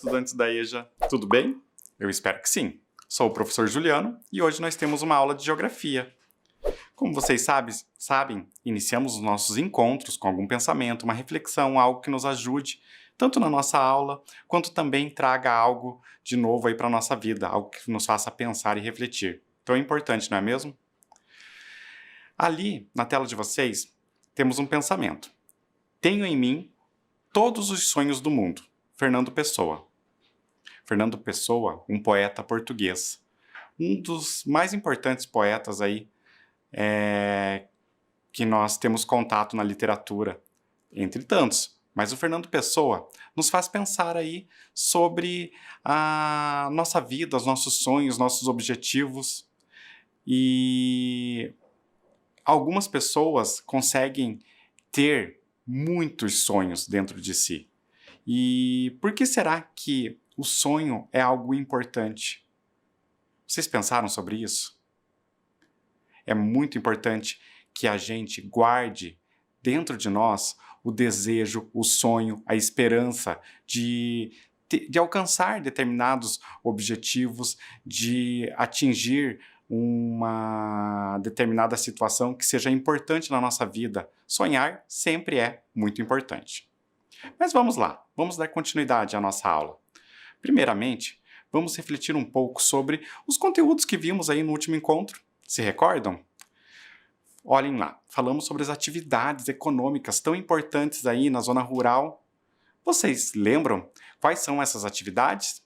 estudantes da EJA, tudo bem? Eu espero que sim. Sou o professor Juliano e hoje nós temos uma aula de Geografia. Como vocês sabem, iniciamos os nossos encontros com algum pensamento, uma reflexão, algo que nos ajude, tanto na nossa aula, quanto também traga algo de novo aí para a nossa vida, algo que nos faça pensar e refletir. Então é importante, não é mesmo? Ali, na tela de vocês, temos um pensamento. Tenho em mim todos os sonhos do mundo. Fernando Pessoa. Fernando Pessoa, um poeta português. Um dos mais importantes poetas aí que nós temos contato na literatura, entre tantos. Mas o Fernando Pessoa nos faz pensar aí sobre a nossa vida, os nossos sonhos, nossos objetivos. E algumas pessoas conseguem ter muitos sonhos dentro de si. E por que será que o sonho é algo importante? Vocês pensaram sobre isso? É muito importante que a gente guarde dentro de nós o desejo, o sonho, a esperança de alcançar determinados objetivos, de atingir uma determinada situação que seja importante na nossa vida. Sonhar sempre é muito importante. Mas vamos lá, vamos dar continuidade à nossa aula. Primeiramente, vamos refletir um pouco sobre os conteúdos que vimos aí no último encontro. Se recordam? Olhem lá, falamos sobre as atividades econômicas tão importantes aí na zona rural. Vocês lembram quais são essas atividades?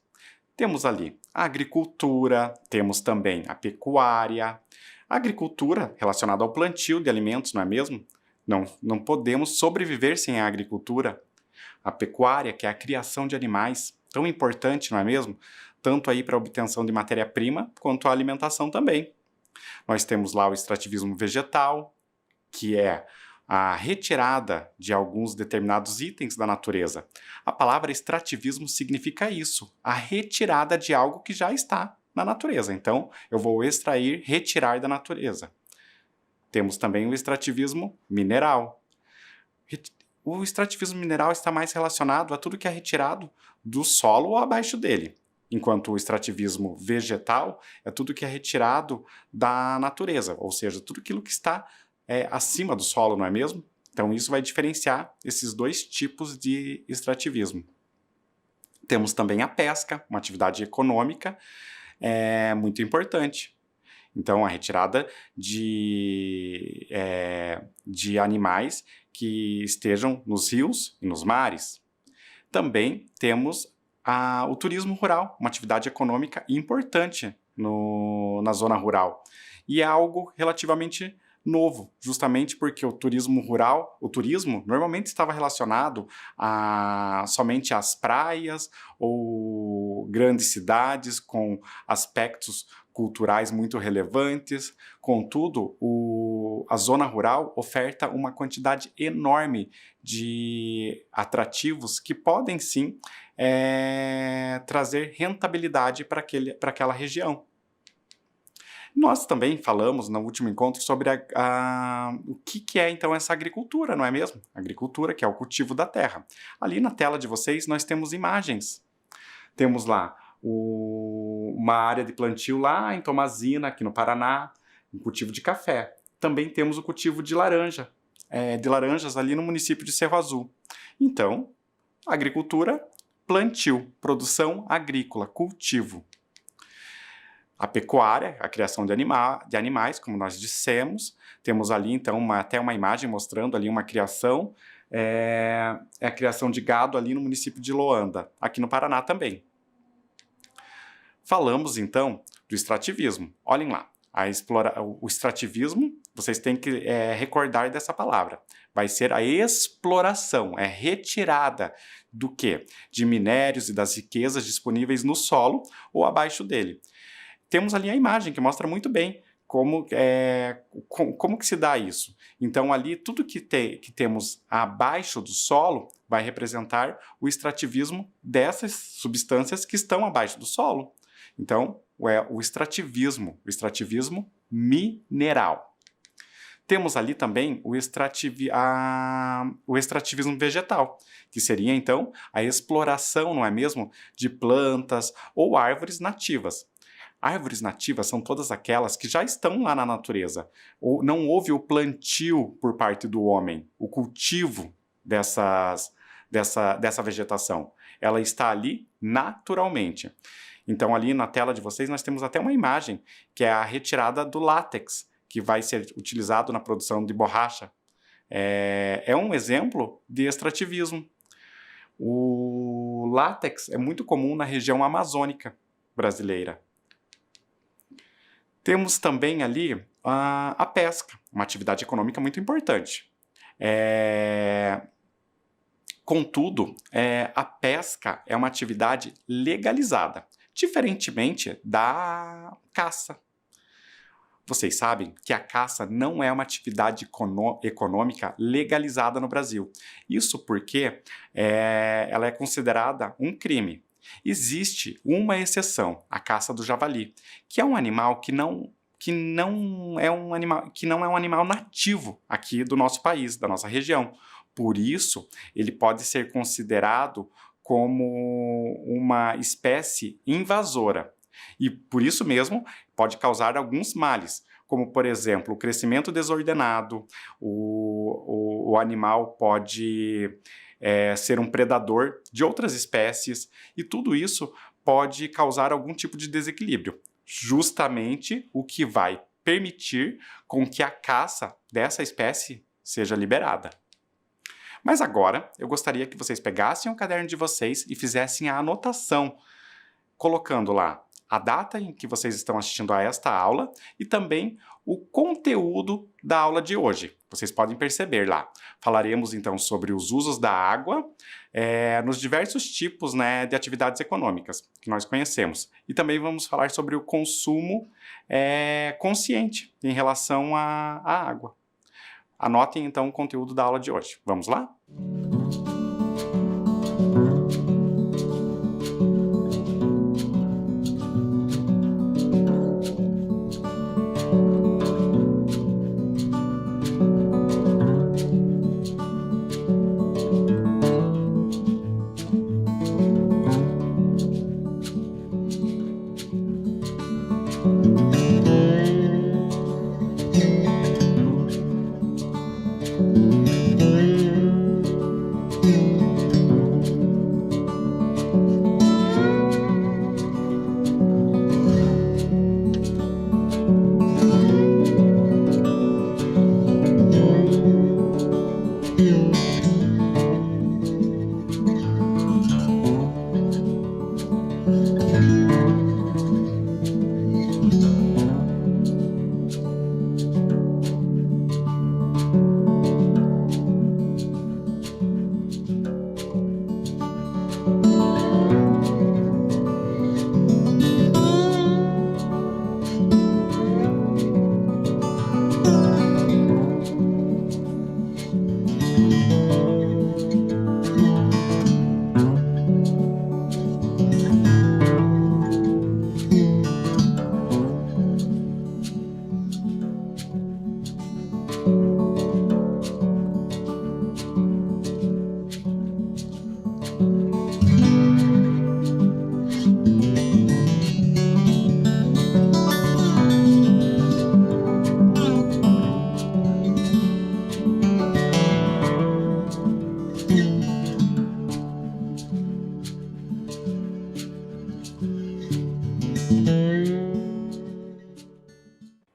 Temos ali a agricultura, temos também a pecuária. A agricultura relacionada ao plantio de alimentos, não é mesmo? Não podemos sobreviver sem a agricultura. A pecuária, que é a criação de animais, tão importante, não é mesmo? Tanto aí para a obtenção de matéria-prima, quanto a alimentação também. Nós temos lá o extrativismo vegetal, que é a retirada de alguns determinados itens da natureza. A palavra extrativismo significa isso, a retirada de algo que já está na natureza. Então, eu vou extrair, retirar da natureza. Temos também o extrativismo mineral. O extrativismo mineral está mais relacionado a tudo que é retirado do solo ou abaixo dele, enquanto o extrativismo vegetal é tudo que é retirado da natureza, ou seja, tudo aquilo que está acima do solo, não é mesmo? Então isso vai diferenciar esses dois tipos de extrativismo. Temos também a pesca, uma atividade econômica muito importante. Então, a retirada de animais que estejam nos rios e nos mares. Também temos o turismo rural, uma atividade econômica importante na zona rural. E é algo relativamente novo, justamente porque o turismo normalmente estava relacionado somente às praias ou grandes cidades com aspectos culturais muito relevantes. Contudo, a zona rural oferta uma quantidade enorme de atrativos que podem sim trazer rentabilidade para aquela região. Nós também falamos no último encontro sobre o que é então essa agricultura, não é mesmo? Agricultura, que é o cultivo da terra. Ali na tela de vocês nós temos imagens. Temos lá uma área de plantio lá em Tomazina, aqui no Paraná, um cultivo de café. Também temos o cultivo de laranjas ali no município de Cerro Azul. Então, agricultura, plantio, produção agrícola, cultivo. A pecuária, a criação de animais, como nós dissemos. Temos ali, então, até uma imagem mostrando ali uma criação, a criação de gado ali no município de Loanda, aqui no Paraná também. Falamos, então, do extrativismo. Olhem lá, o extrativismo, vocês têm que recordar dessa palavra. Vai ser a exploração, retirada do quê? De minérios e das riquezas disponíveis no solo ou abaixo dele. Temos ali a imagem que mostra muito bem como que se dá isso. Então, ali, tudo que temos abaixo do solo vai representar o extrativismo dessas substâncias que estão abaixo do solo. Então, o extrativismo mineral. Temos ali também o extrativismo vegetal, que seria, então, a exploração, não é mesmo, de plantas ou árvores nativas. Árvores nativas são todas aquelas que já estão lá na natureza. Ou não houve o plantio por parte do homem, o cultivo dessa vegetação. Ela está ali naturalmente. Então, ali na tela de vocês, nós temos até uma imagem, que é a retirada do látex, que vai ser utilizado na produção de borracha. É um exemplo de extrativismo. O látex é muito comum na região amazônica brasileira. Temos também ali a pesca, uma atividade econômica muito importante. Contudo, a pesca é uma atividade legalizada, diferentemente da caça. Vocês sabem que a caça não é uma atividade econômica legalizada no Brasil. Isso porque ela é considerada um crime. Existe uma exceção, a caça do javali, que é um animal que não é um animal nativo aqui do nosso país, da nossa região. Por isso, ele pode ser considerado como uma espécie invasora. E por isso mesmo pode causar alguns males, como por exemplo o crescimento desordenado, o animal pode ser um predador de outras espécies, e tudo isso pode causar algum tipo de desequilíbrio, justamente o que vai permitir com que a caça dessa espécie seja liberada. Mas agora eu gostaria que vocês pegassem o caderno de vocês e fizessem a anotação, colocando lá a data em que vocês estão assistindo a esta aula e também o conteúdo da aula de hoje. Vocês podem perceber lá. Falaremos então sobre os usos da água nos diversos tipos, de atividades econômicas que nós conhecemos. E também vamos falar sobre o consumo consciente em relação à água. Anotem então o conteúdo da aula de hoje. Vamos lá?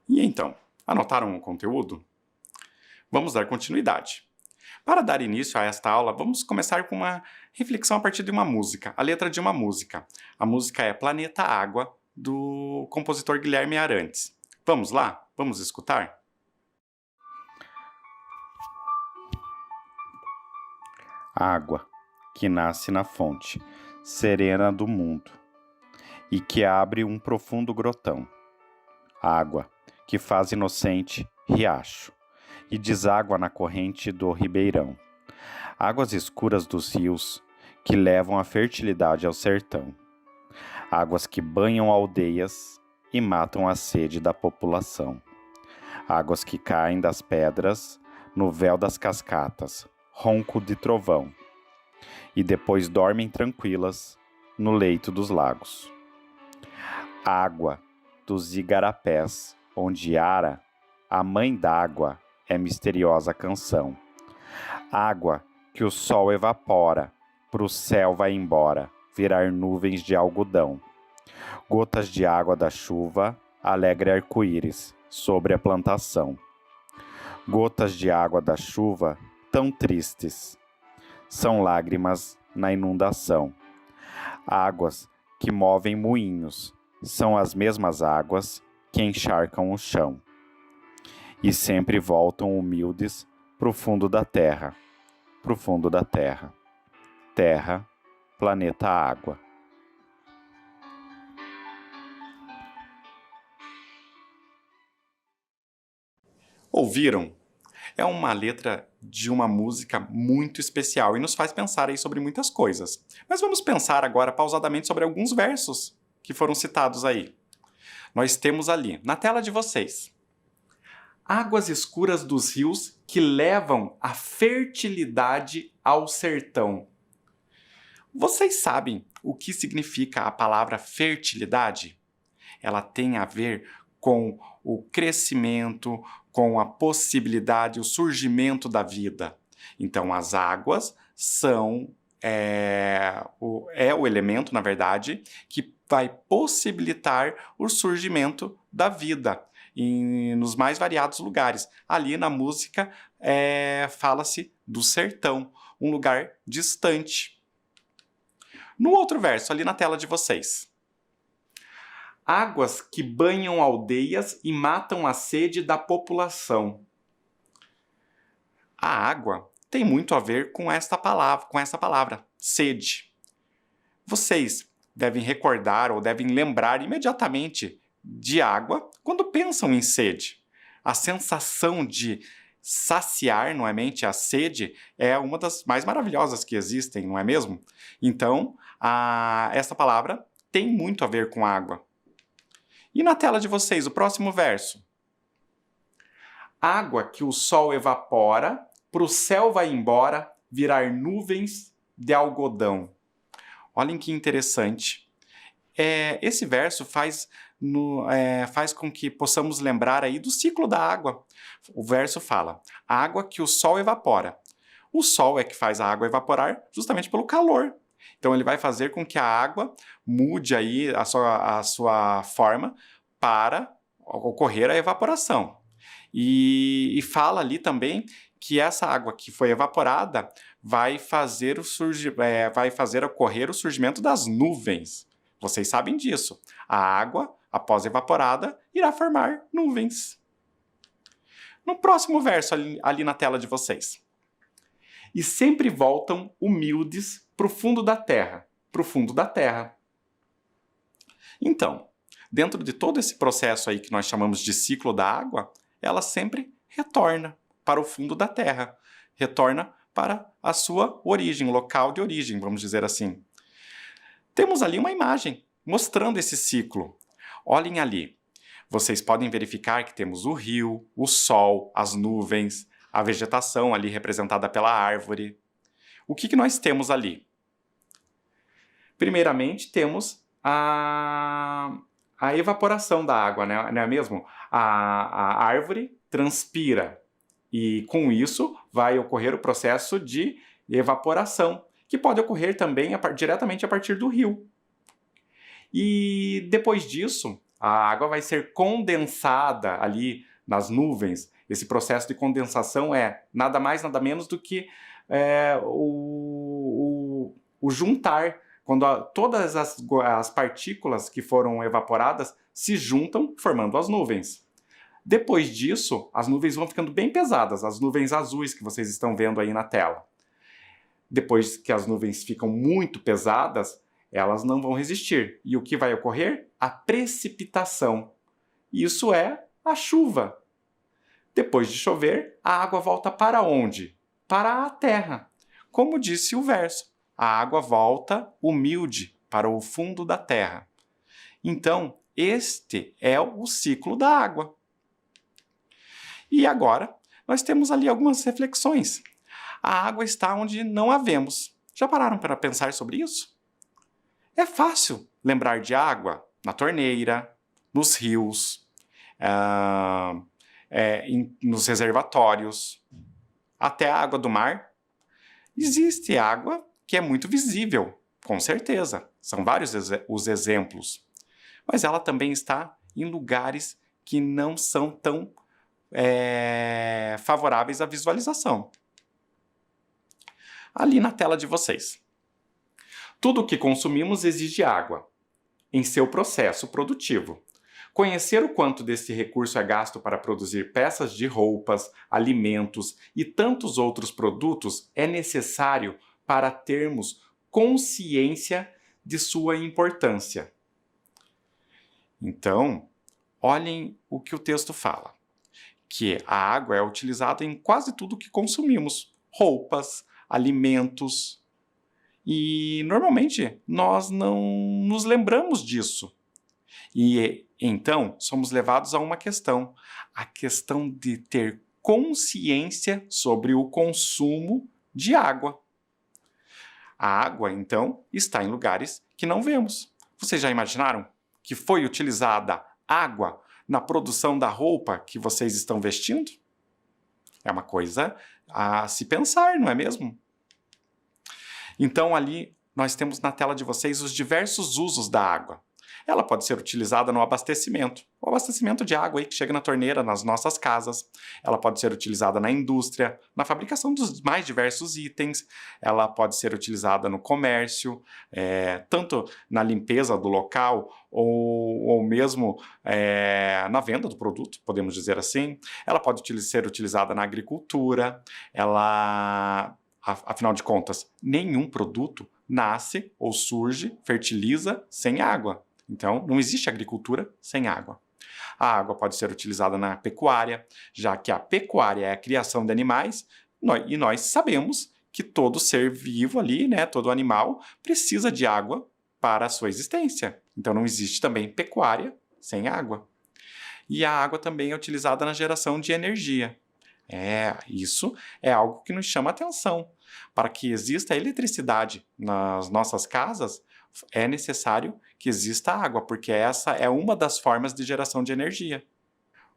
E então, anotaram o conteúdo? Vamos dar continuidade. Para dar início a esta aula, vamos começar com uma reflexão a partir de uma música, a letra de uma música. A música é Planeta Água, do compositor Guilherme Arantes. Vamos lá? Vamos escutar? Água, que nasce na fonte serena do mundo e que abre um profundo grotão. Água, que faz inocente riacho e deságua na corrente do ribeirão. Águas escuras dos rios que levam a fertilidade ao sertão. Águas que banham aldeias e matam a sede da população. águas que caem das pedras no véu das cascatas, ronco de trovão, e depois dormem tranquilas no leito dos lagos. Água dos igarapés, onde Ara, a mãe d'água, é misteriosa canção. Água que o sol evapora, pro céu vai embora, virar nuvens de algodão. Gotas de água da chuva, alegre arco-íris, sobre a plantação. Gotas de água da chuva, tão tristes, são lágrimas na inundação. Águas que movem moinhos, são as mesmas águas que encharcam o chão. E sempre voltam humildes pro fundo da terra, pro fundo da terra. Terra, planeta água. Ouviram? É uma letra de uma música muito especial e nos faz pensar aí sobre muitas coisas. Mas vamos pensar agora pausadamente sobre alguns versos que foram citados aí. Nós temos ali, na tela de vocês, águas escuras dos rios que levam a fertilidade ao sertão. Vocês sabem o que significa a palavra fertilidade? Ela tem a ver com o crescimento, com a possibilidade, o surgimento da vida. Então, as águas são o elemento, na verdade, que vai possibilitar o surgimento da vida nos mais variados lugares. Ali na música fala-se do sertão, um lugar distante. No outro verso, ali na tela de vocês. Águas que banham aldeias e matam a sede da população. A água tem muito a ver com essa palavra, sede. Vocês devem recordar ou devem lembrar imediatamente de água quando pensam em sede. A sensação de saciar, não é mente, a sede é uma das mais maravilhosas que existem, não é mesmo? Então, essa palavra tem muito a ver com água. E na tela de vocês, o próximo verso. Água que o sol evapora, pro céu vai embora, virar nuvens de algodão. Olhem que interessante. Esse verso faz com que possamos lembrar aí do ciclo da água. O verso fala, água que o sol evapora. O sol é que faz a água evaporar justamente pelo calor. Então, ele vai fazer com que a água mude aí a sua forma para ocorrer a evaporação. E fala ali também que essa água que foi evaporada vai fazer ocorrer o surgimento das nuvens. Vocês sabem disso. A água, após evaporada, irá formar nuvens. No próximo verso, ali na tela de vocês. E sempre voltam humildes para o fundo da terra, para o fundo da terra. Então, dentro de todo esse processo aí que nós chamamos de ciclo da água, ela sempre retorna para o fundo da terra, retorna para a sua origem, local de origem, vamos dizer assim. Temos ali uma imagem mostrando esse ciclo. Olhem ali. Vocês podem verificar que temos o rio, o sol, as nuvens, a vegetação ali representada pela árvore. O que nós temos ali? Primeiramente, temos a evaporação da água, né? Não é mesmo? A árvore transpira e, com isso, vai ocorrer o processo de evaporação, que pode ocorrer também diretamente a partir do rio. E, depois disso, a água vai ser condensada ali nas nuvens. Esse processo de condensação é nada mais, nada menos do que o juntar, quando todas as partículas que foram evaporadas se juntam, formando as nuvens. Depois disso, as nuvens vão ficando bem pesadas, as nuvens azuis que vocês estão vendo aí na tela. Depois que as nuvens ficam muito pesadas, elas não vão resistir. E o que vai ocorrer? A precipitação. Isso é a chuva. Depois de chover, a água volta para onde? Para a terra. Como disse o verso, a água volta humilde para o fundo da terra. Então, este é o ciclo da água. E agora, nós temos ali algumas reflexões. A água está onde não a vemos. Já pararam para pensar sobre isso? É fácil lembrar de água na torneira, nos rios, nos reservatórios, até a água do mar. Existe água que é muito visível, com certeza. São vários os exemplos. Mas ela também está em lugares que não são tão favoráveis à visualização. Ali na tela de vocês. Tudo o que consumimos exige água em seu processo produtivo. Conhecer o quanto desse recurso é gasto para produzir peças de roupas, alimentos e tantos outros produtos é necessário para termos consciência de sua importância. Então, olhem o que o texto fala, que a água é utilizada em quase tudo que consumimos, roupas, alimentos, e normalmente nós não nos lembramos disso. E então somos levados a uma questão, a questão de ter consciência sobre o consumo de água. A água, então, está em lugares que não vemos. Vocês já imaginaram que foi utilizada água na produção da roupa que vocês estão vestindo? É uma coisa a se pensar, não é mesmo? Então, ali nós temos na tela de vocês os diversos usos da água. Ela pode ser utilizada no abastecimento, o abastecimento de água aí que chega na torneira nas nossas casas. Ela pode ser utilizada na indústria, na fabricação dos mais diversos itens. Ela pode ser utilizada no comércio, tanto na limpeza do local ou mesmo na venda do produto, podemos dizer assim. Ela pode ser utilizada na agricultura. Afinal de contas, nenhum produto nasce ou surge, fertiliza sem água. Então, não existe agricultura sem água. A água pode ser utilizada na pecuária, já que a pecuária é a criação de animais, e nós sabemos que todo ser vivo ali, todo animal, precisa de água para a sua existência. Então, não existe também pecuária sem água. E a água também é utilizada na geração de energia. Isso é algo que nos chama a atenção. Para que exista eletricidade nas nossas casas, é necessário que exista água, porque essa é uma das formas de geração de energia.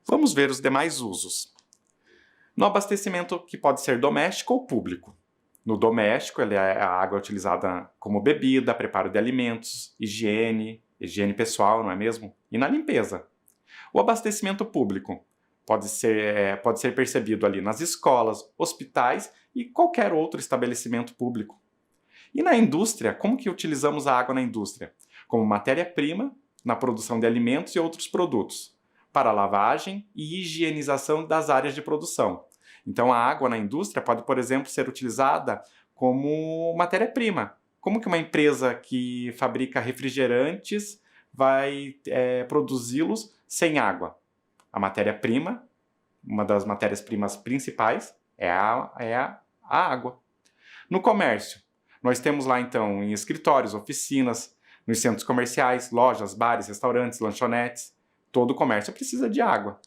Vamos ver os demais usos. No abastecimento, que pode ser doméstico ou público. No doméstico, a água é utilizada como bebida, preparo de alimentos, higiene pessoal, não é mesmo? E na limpeza. O abastecimento público pode ser percebido ali nas escolas, hospitais e qualquer outro estabelecimento público. E na indústria, como que utilizamos a água na indústria? Como matéria-prima na produção de alimentos e outros produtos, para lavagem e higienização das áreas de produção. Então a água na indústria pode, por exemplo, ser utilizada como matéria-prima. Como que uma empresa que fabrica refrigerantes vai produzi-los sem água? A matéria-prima, uma das matérias-primas principais, é a água. No comércio, nós temos lá então em escritórios, oficinas, nos centros comerciais, lojas, bares, restaurantes, lanchonetes, todo o comércio precisa de água.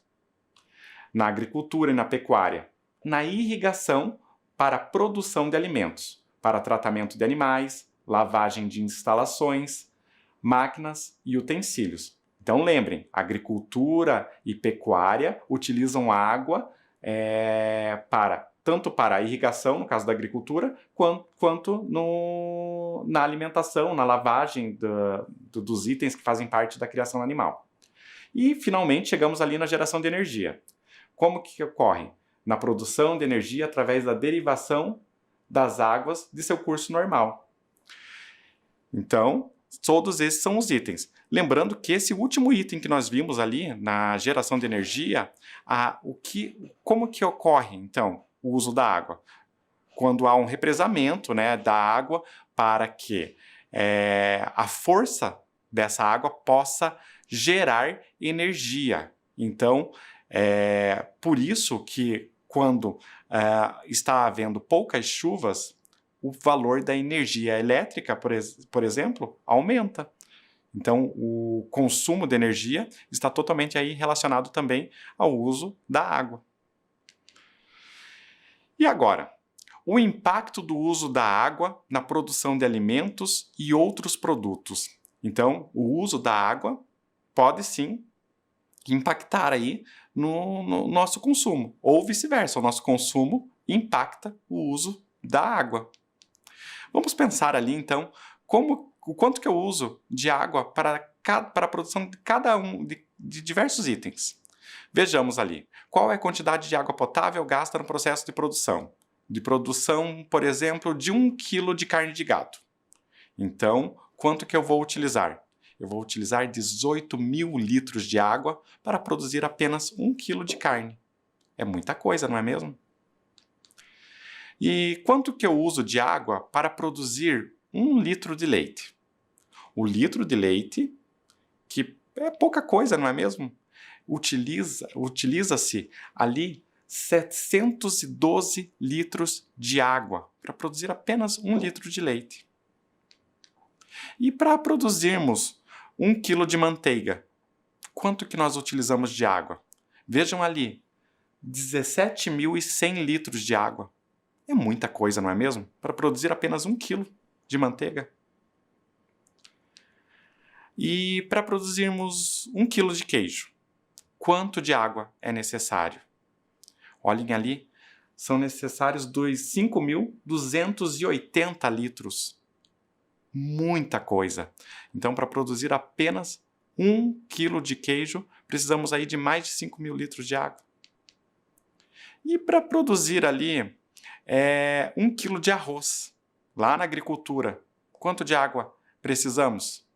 Na agricultura e na pecuária, na irrigação para a produção de alimentos, para tratamento de animais, lavagem de instalações, máquinas e utensílios. Então lembrem, agricultura e pecuária utilizam água tanto para a irrigação, no caso da agricultura, quanto na alimentação, na lavagem dos itens que fazem parte da criação animal. E, finalmente, chegamos ali na geração de energia. Como que ocorre? Na produção de energia através da derivação das águas de seu curso normal. Então, todos esses são os itens. Lembrando que esse último item que nós vimos ali, na geração de energia, como que ocorre, então, o uso da água? Quando há um represamento da água para que a força dessa água possa gerar energia. Então, por isso que quando está havendo poucas chuvas, o valor da energia elétrica, por exemplo, aumenta. Então, o consumo de energia está totalmente aí relacionado também ao uso da água. E agora, o impacto do uso da água na produção de alimentos e outros produtos. Então, o uso da água pode sim impactar aí no nosso consumo, ou vice-versa, o nosso consumo impacta o uso da água. Vamos pensar ali, então, o quanto que eu uso de água para a produção de cada um de diversos itens. Vejamos ali, qual é a quantidade de água potável gasta no processo de produção? De produção, por exemplo, de 1 kg de carne de gado. Então, quanto que eu vou utilizar? Eu vou utilizar 18.000 litros de água para produzir apenas 1 kg de carne. É muita coisa, não é mesmo? E quanto que eu uso de água para produzir 1 litro de leite? O litro de leite, que é pouca coisa, não é mesmo? Utiliza-se ali 712 litros de água para produzir apenas 1 litro de leite. E para produzirmos 1 quilo de manteiga, quanto que nós utilizamos de água? Vejam ali, 17.100 litros de água. É muita coisa, não é mesmo? Para produzir apenas 1 quilo de manteiga. E para produzirmos 1 quilo de queijo, quanto de água é necessário? Olhem ali, são necessários 5.280 litros. Muita coisa. Então, para produzir apenas 1 quilo de queijo, precisamos aí de mais de 5.000 litros de água. E para produzir ali 1 quilo de arroz, lá na agricultura, quanto de água precisamos?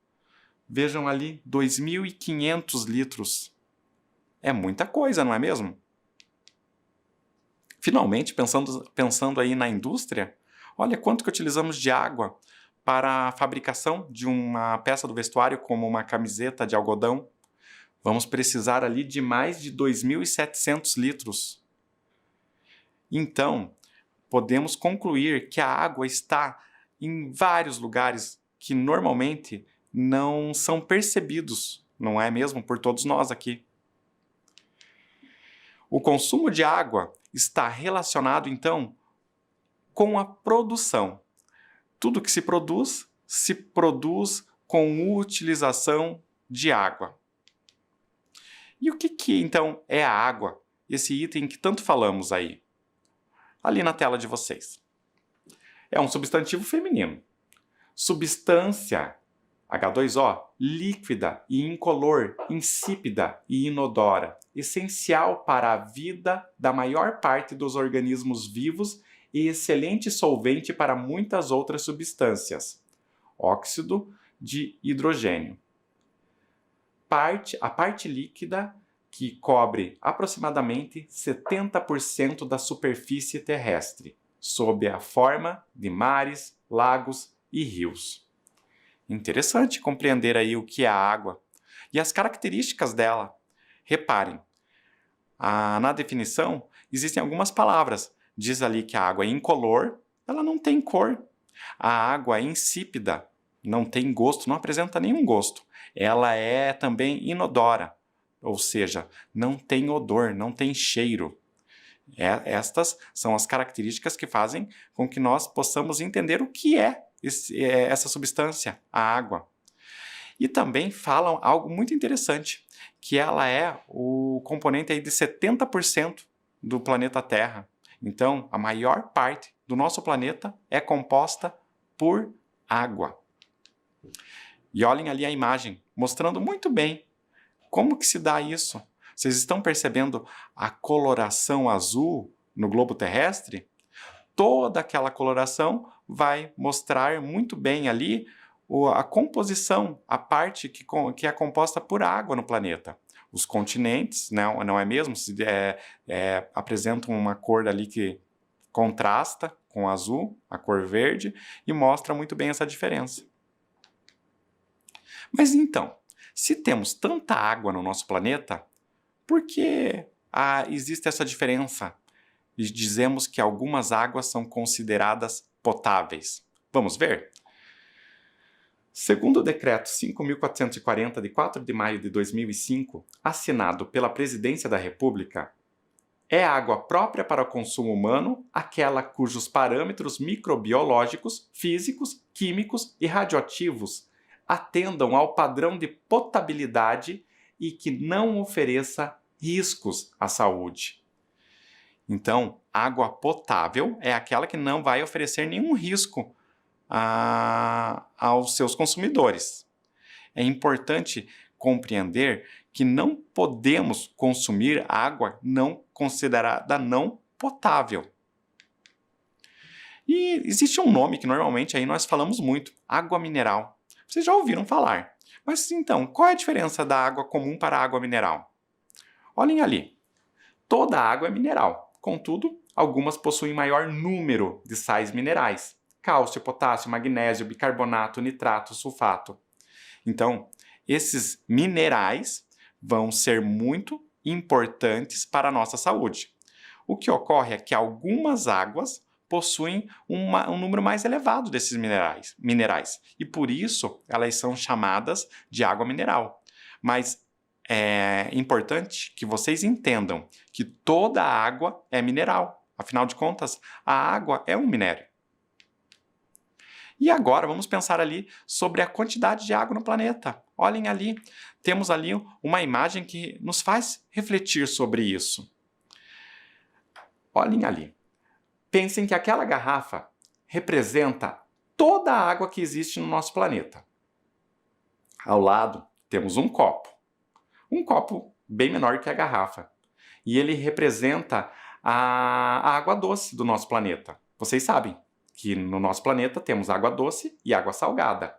Vejam ali, 2.500 litros. É muita coisa, não é mesmo? Finalmente, pensando aí na indústria, olha quanto que utilizamos de água para a fabricação de uma peça do vestuário, como uma camiseta de algodão. Vamos precisar ali de mais de 2.700 litros. Então, podemos concluir que a água está em vários lugares que normalmente não são percebidos, não é mesmo, por todos nós aqui. O consumo de água está relacionado, então, com a produção. Tudo que se produz com utilização de água. E o que então, é a água? Esse item que tanto falamos aí. Ali na tela de vocês. É um substantivo feminino. Substância, H2O, líquida e incolor, insípida e inodora, essencial para a vida da maior parte dos organismos vivos e excelente solvente para muitas outras substâncias. Óxido de hidrogênio. A parte líquida que cobre aproximadamente 70% da superfície terrestre, sob a forma de mares, lagos e rios. Interessante compreender aí o que é a água e as características dela. Reparem, na definição existem algumas palavras. Diz ali que a água é incolor, ela não tem cor. A água é insípida, não tem gosto, não apresenta nenhum gosto. Ela é também inodora, ou seja, não tem odor, não tem cheiro. Estas são as características que fazem com que nós possamos entender o que é essa substância, a água. E também falam algo muito interessante, que ela é o componente aí de 70% do planeta Terra. Então, a maior parte do nosso planeta é composta por água. E olhem ali a imagem, mostrando muito bem como que se dá isso. Vocês estão percebendo a coloração azul no globo terrestre? Toda aquela coloração vai mostrar muito bem ali a composição, a parte que é composta por água no planeta. Os continentes, não é mesmo? Apresentam uma cor ali que contrasta com o azul, a cor verde, e mostra muito bem essa diferença. Mas então, se temos tanta água no nosso planeta, por que existe essa diferença? E dizemos que algumas águas são consideradas potáveis. Vamos ver? Segundo o Decreto 5.440, de 4 de maio de 2005, assinado pela Presidência da República, É água própria para o consumo humano, aquela cujos parâmetros microbiológicos, físicos, químicos e radioativos atendam ao padrão de potabilidade e que não ofereça riscos à saúde. Então, água potável é aquela que não vai oferecer nenhum risco aos seus consumidores. É importante compreender que não podemos consumir água não considerada não potável. E existe um nome que normalmente aí nós falamos muito, água mineral. Vocês já ouviram falar. Mas então, qual é a diferença da água comum para a água mineral? Olhem ali. Toda água é mineral. Contudo, algumas possuem maior número de sais minerais. Cálcio, potássio, magnésio, bicarbonato, nitrato, sulfato. Então, esses minerais vão ser muito importantes para a nossa saúde. O que ocorre é que algumas águas possuem um número mais elevado desses minerais e por isso elas são chamadas de água mineral. Mas é importante que vocês entendam que toda água é mineral. Afinal de contas, a água é um minério. E agora vamos pensar ali sobre a quantidade de água no planeta. Olhem ali, temos ali uma imagem que nos faz refletir sobre isso. Olhem ali. Pensem que aquela garrafa representa toda a água que existe no nosso planeta. Ao lado temos um copo bem menor que a garrafa. E ele representa a água doce do nosso planeta. Vocês sabem que no nosso planeta temos água doce e água salgada.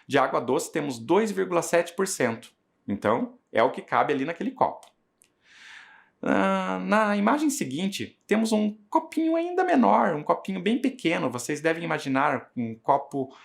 De água doce temos 2,7%. Então, é o que cabe ali naquele copo. Na imagem seguinte, temos um copinho ainda menor, um copinho bem pequeno. Vocês devem imaginar um copo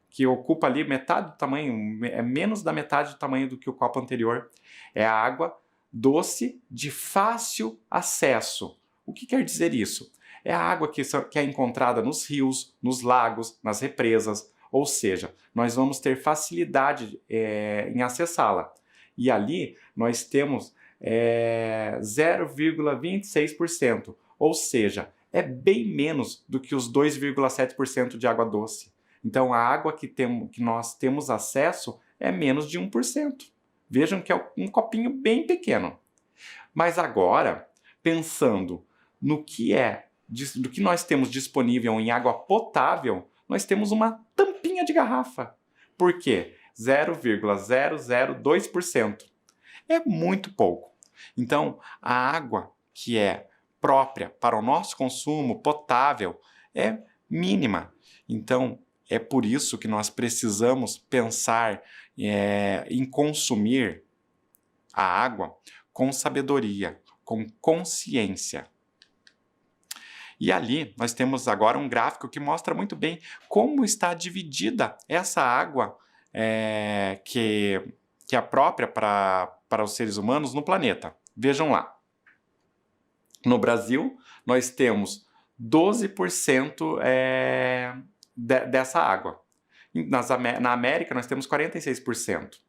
que ocupa ali metade do tamanho, é menos da metade do tamanho do que o copo anterior. É a água doce de fácil acesso. O que quer dizer isso? É a água que é encontrada nos rios, nos lagos, nas represas, ou seja, nós vamos ter facilidade em acessá-la. E ali nós temos 0,26%, ou seja, é bem menos do que os 2,7% de água doce. Então a água que nós temos acesso é menos de 1%. Vejam que é um copinho bem pequeno. Mas agora, pensando do que nós temos disponível em água potável, nós temos uma tampinha de garrafa. Por quê? 0,002%. É muito pouco. Então, a água que é própria para o nosso consumo potável é mínima. Então, é por isso que nós precisamos pensar em consumir a água com sabedoria, com consciência. E ali nós temos agora um gráfico que mostra muito bem como está dividida essa água que é própria para os seres humanos no planeta. Vejam lá. No Brasil, nós temos 12% dessa água. Na América, nós temos 46%.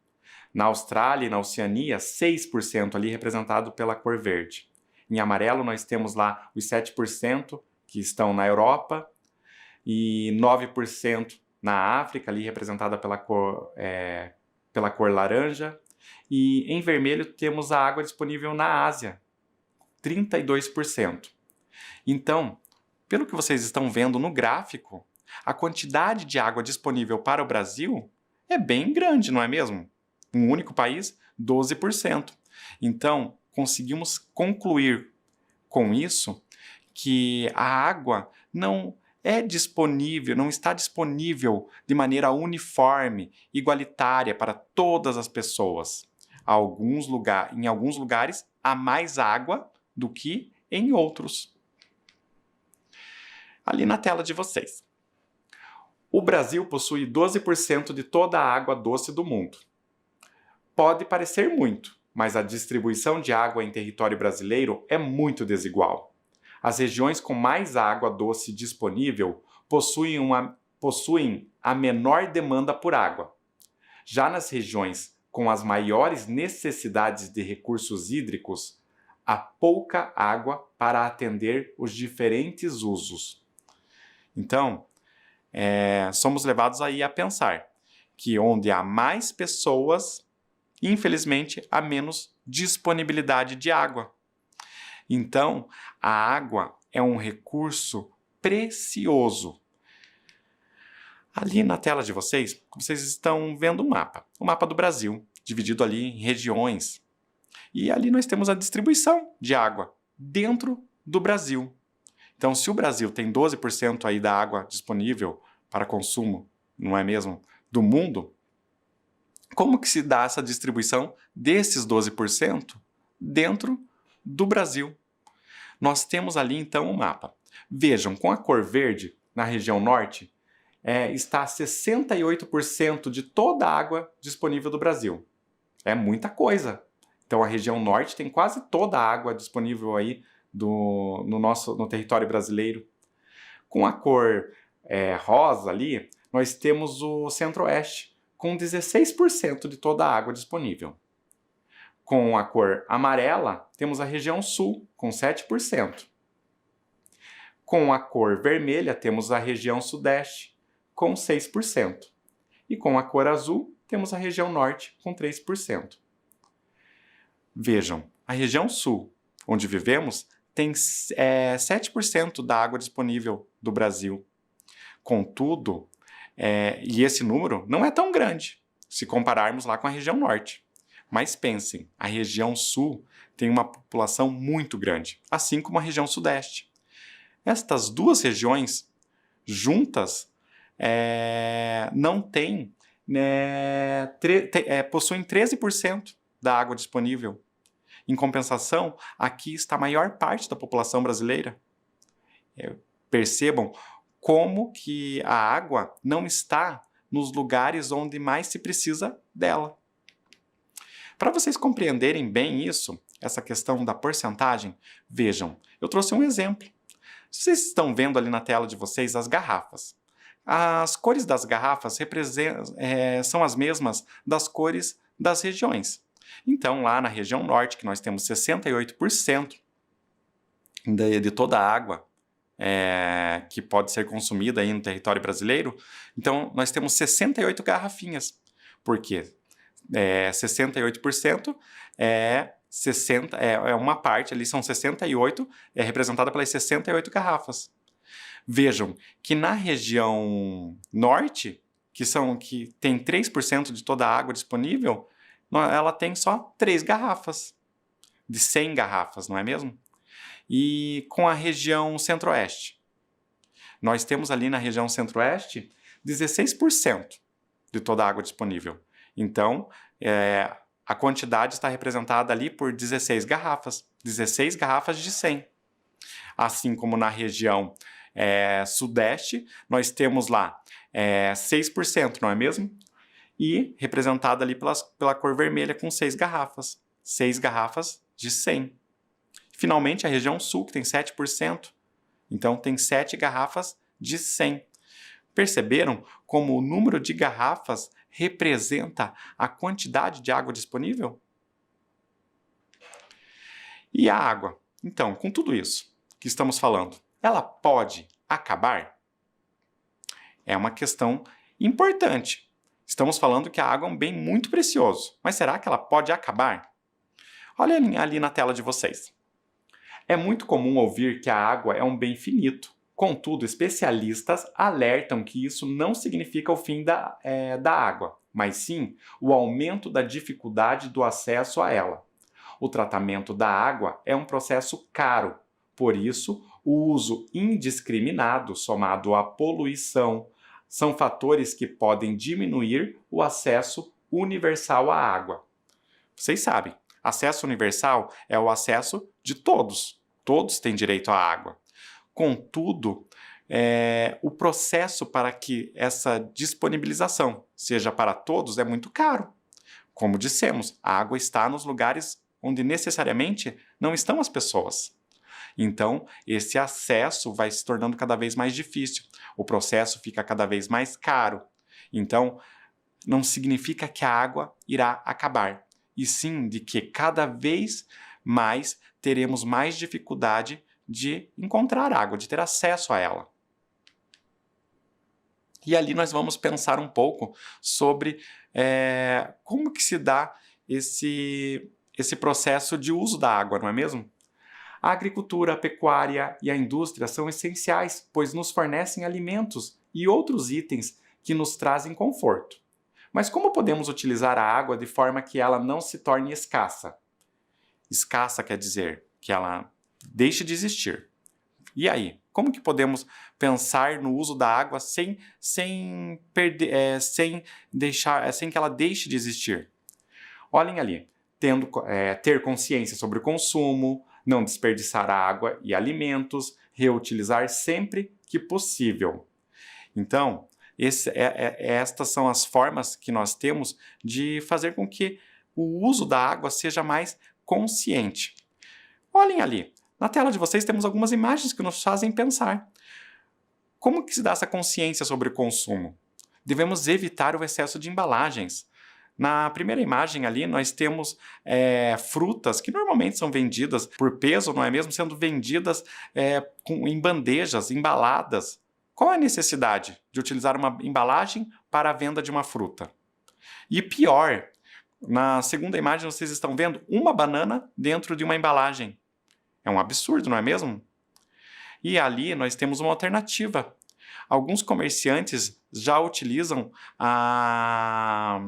Na Austrália e na Oceania, 6% ali representado pela cor verde. Em amarelo, nós temos lá os 7% que estão na Europa e 9% na África, ali representada pela cor laranja. E em vermelho, temos a água disponível na Ásia, 32%. Então, pelo que vocês estão vendo no gráfico, a quantidade de água disponível para o Brasil é bem grande, não é mesmo? Um único país, 12%. Então, conseguimos concluir com isso que a água não está disponível de maneira uniforme, igualitária para todas as pessoas. Em alguns lugares há mais água do que em outros. Ali na tela de vocês. O Brasil possui 12% de toda a água doce do mundo. Pode parecer muito, mas a distribuição de água em território brasileiro é muito desigual. As regiões com mais água doce disponível possuem a menor demanda por água. Já nas regiões com as maiores necessidades de recursos hídricos, há pouca água para atender os diferentes usos. Então, somos levados aí a pensar que onde há mais pessoas, infelizmente, há menos disponibilidade de água. Então, a água é um recurso precioso. Ali na tela de vocês estão vendo um mapa. O mapa do Brasil, dividido ali em regiões. E ali nós temos a distribuição de água dentro do Brasil. Então, se o Brasil tem 12% aí da água disponível para consumo, não é mesmo, do mundo, como que se dá essa distribuição desses 12% dentro do Brasil? Nós temos ali, então, um mapa. Vejam, com a cor verde, na região norte, está 68% de toda a água disponível do Brasil. É muita coisa. Então, a região norte tem quase toda a água disponível aí no território brasileiro. Com a cor rosa ali, nós temos o centro-oeste, com 16% de toda a água disponível. Com a cor amarela, temos a região sul, com 7%. Com a cor vermelha, temos a região sudeste, com 6%. E com a cor azul, temos a região norte, com 3%. Vejam, a região sul, onde vivemos, tem 7% da água disponível do Brasil. Contudo, e esse número não é tão grande, se compararmos lá com a região norte. Mas pensem, a região sul tem uma população muito grande, assim como a região sudeste. Estas duas regiões juntas não têm, possuem 13% da água disponível. Em compensação, aqui está a maior parte da população brasileira. Percebam como que a água não está nos lugares onde mais se precisa dela. Para vocês compreenderem bem isso, essa questão da porcentagem, vejam, eu trouxe um exemplo. Vocês estão vendo ali na tela de vocês as garrafas. As cores das garrafas são as mesmas das cores das regiões. Então, lá na região norte, que nós temos 68% de toda a água que pode ser consumida aí no território brasileiro, então nós temos 68 garrafinhas. Por quê? 68% é uma parte ali, são 68, representada pelas 68 garrafas. Vejam que na região norte, que tem 3% de toda a água disponível, ela tem só 3 garrafas, de 100 garrafas, não é mesmo? E com a região centro-oeste, nós temos ali na região centro-oeste 16% de toda a água disponível. Então, a quantidade está representada ali por 16 garrafas de 100. Assim como na região sudeste, nós temos lá 6%, não é mesmo? E representada ali pela cor vermelha com 6 garrafas. 6 garrafas de 100. Finalmente, a região sul, que tem 7%, então tem 7 garrafas de 100. Perceberam como o número de garrafas representa a quantidade de água disponível? E a água? Então, com tudo isso que estamos falando, ela pode acabar? É uma questão importante. Estamos falando que a água é um bem muito precioso, mas será que ela pode acabar? Olha ali na tela de vocês. É muito comum ouvir que a água é um bem finito. Contudo, especialistas alertam que isso não significa o fim da água, mas sim o aumento da dificuldade do acesso a ela. O tratamento da água é um processo caro, por isso, o uso indiscriminado, somado à poluição, são fatores que podem diminuir o acesso universal à água. Vocês sabem, acesso universal é o acesso de todos. Todos têm direito à água. Contudo, o processo para que essa disponibilização seja para todos é muito caro. Como dissemos, a água está nos lugares onde necessariamente não estão as pessoas. Então, esse acesso vai se tornando cada vez mais difícil. O processo fica cada vez mais caro. Então, não significa que a água irá acabar, e sim de que cada vez mais teremos mais dificuldade de encontrar água, de ter acesso a ela. E ali nós vamos pensar um pouco sobre como que se dá esse processo de uso da água, não é mesmo? A agricultura, a pecuária e a indústria são essenciais, pois nos fornecem alimentos e outros itens que nos trazem conforto. Mas como podemos utilizar a água de forma que ela não se torne escassa? Escassa quer dizer que ela deixe de existir. E aí, como que podemos pensar no uso da água sem que ela deixe de existir? Olhem ali, ter consciência sobre o consumo, não desperdiçar água e alimentos, reutilizar sempre que possível. Então, estas são as formas que nós temos de fazer com que o uso da água seja mais consciente. Olhem ali, na tela de vocês temos algumas imagens que nos fazem pensar. Como que se dá essa consciência sobre o consumo? Devemos evitar o excesso de embalagens. Na primeira imagem ali, nós temos frutas que normalmente são vendidas por peso, não é mesmo? Sendo vendidas em bandejas, embaladas. Qual é a necessidade de utilizar uma embalagem para a venda de uma fruta? E pior, na segunda imagem vocês estão vendo uma banana dentro de uma embalagem. É um absurdo, não é mesmo? E ali nós temos uma alternativa. Alguns comerciantes já utilizam a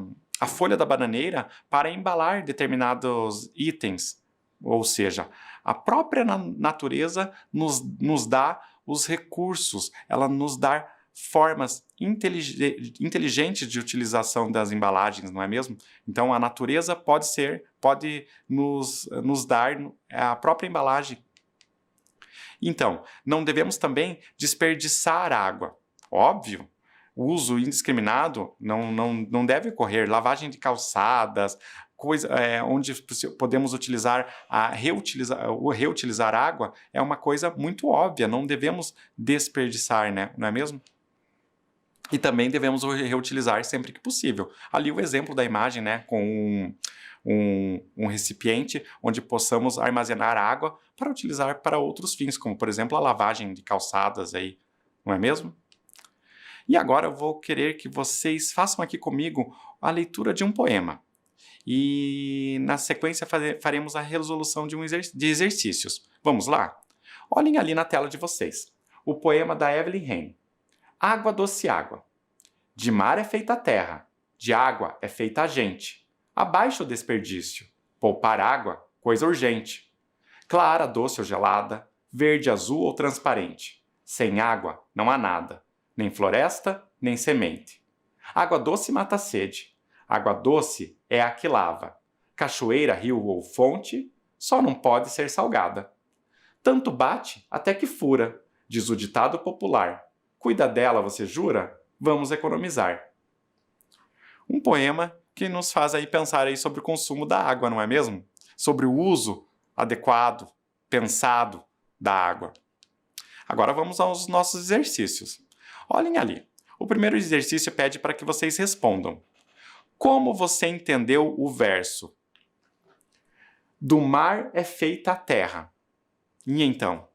folha da bananeira para embalar determinados itens. Ou seja, a própria natureza nos dá os recursos, ela nos dá formas inteligentes de utilização das embalagens, não é mesmo? Então a natureza pode nos dar a própria embalagem. Então, não devemos também desperdiçar água. Óbvio, o uso indiscriminado não deve ocorrer. Lavagem de calçadas, onde podemos reutilizar água, é uma coisa muito óbvia, não devemos desperdiçar, né? Não é mesmo? E também devemos reutilizar sempre que possível. Ali o exemplo da imagem, né, com um recipiente onde possamos armazenar água para utilizar para outros fins, como por exemplo a lavagem de calçadas, aí, não é mesmo? E agora eu vou querer que vocês façam aqui comigo a leitura de um poema. E na sequência faremos a resolução de exercícios. Vamos lá? Olhem ali na tela de vocês. O poema da Evelyn Hain. Água doce água. De mar é feita a terra, de água é feita a gente. Abaixo o desperdício, poupar água, coisa urgente. Clara, doce ou gelada, verde, azul ou transparente. Sem água não há nada, nem floresta, nem semente. Água doce mata a sede. Água doce é a que lava. Cachoeira, rio ou fonte, só não pode ser salgada. Tanto bate até que fura, diz o ditado popular. Cuida dela, você jura? Vamos economizar. Um poema que nos faz aí pensar aí sobre o consumo da água, não é mesmo? Sobre o uso adequado, pensado da água. Agora vamos aos nossos exercícios. Olhem ali. O primeiro exercício pede para que vocês respondam. Como você entendeu o verso? Do mar é feita a terra. E então?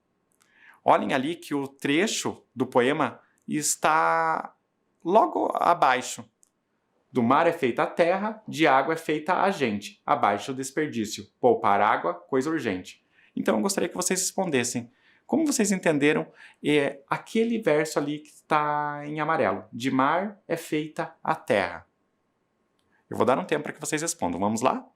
Olhem ali que o trecho do poema está logo abaixo. Do mar é feita a terra, de água é feita a gente. Abaixo o desperdício. Poupar água, coisa urgente. Então eu gostaria que vocês respondessem. Como vocês entenderam aquele verso ali que está em amarelo? De mar é feita a terra. Eu vou dar um tempo para que vocês respondam. Vamos lá?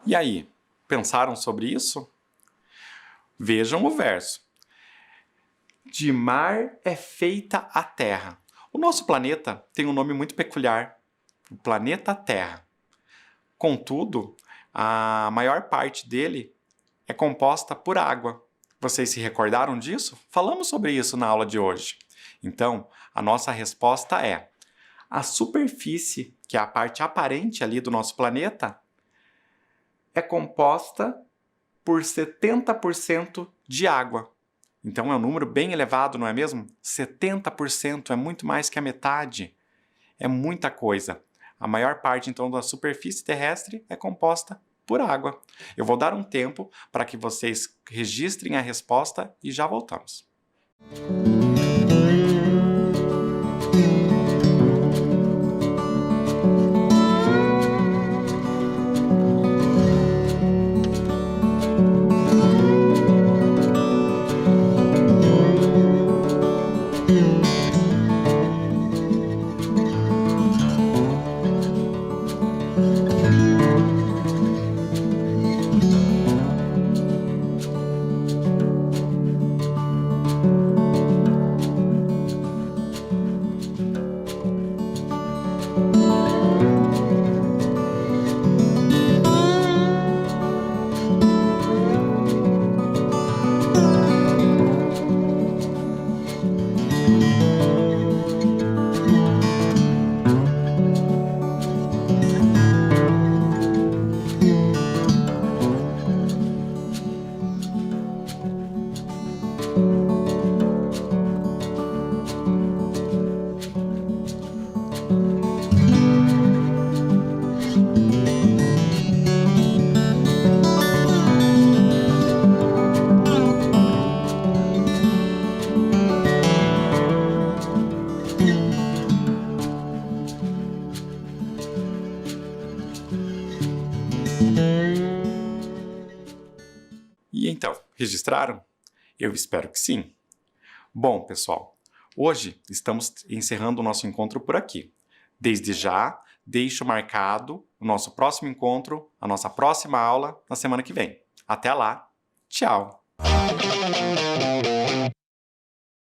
E aí, pensaram sobre isso? Vejam o verso. De mar é feita a Terra. O nosso planeta tem um nome muito peculiar, o planeta Terra. Contudo, a maior parte dele é composta por água. Vocês se recordaram disso? Falamos sobre isso na aula de hoje. Então, a nossa resposta é: a superfície, que é a parte aparente ali do nosso planeta, é composta por 70% de água. Então é um número bem elevado, não é mesmo? 70% é muito mais que a metade. É muita coisa. A maior parte, então, da superfície terrestre é composta por água. Eu vou dar um tempo para que vocês registrem a resposta e já voltamos. E então, registraram? Eu espero que sim. Bom, pessoal, hoje estamos encerrando o nosso encontro por aqui. Desde já, deixo marcado o nosso próximo encontro, a nossa próxima aula na semana que vem. Até lá, tchau!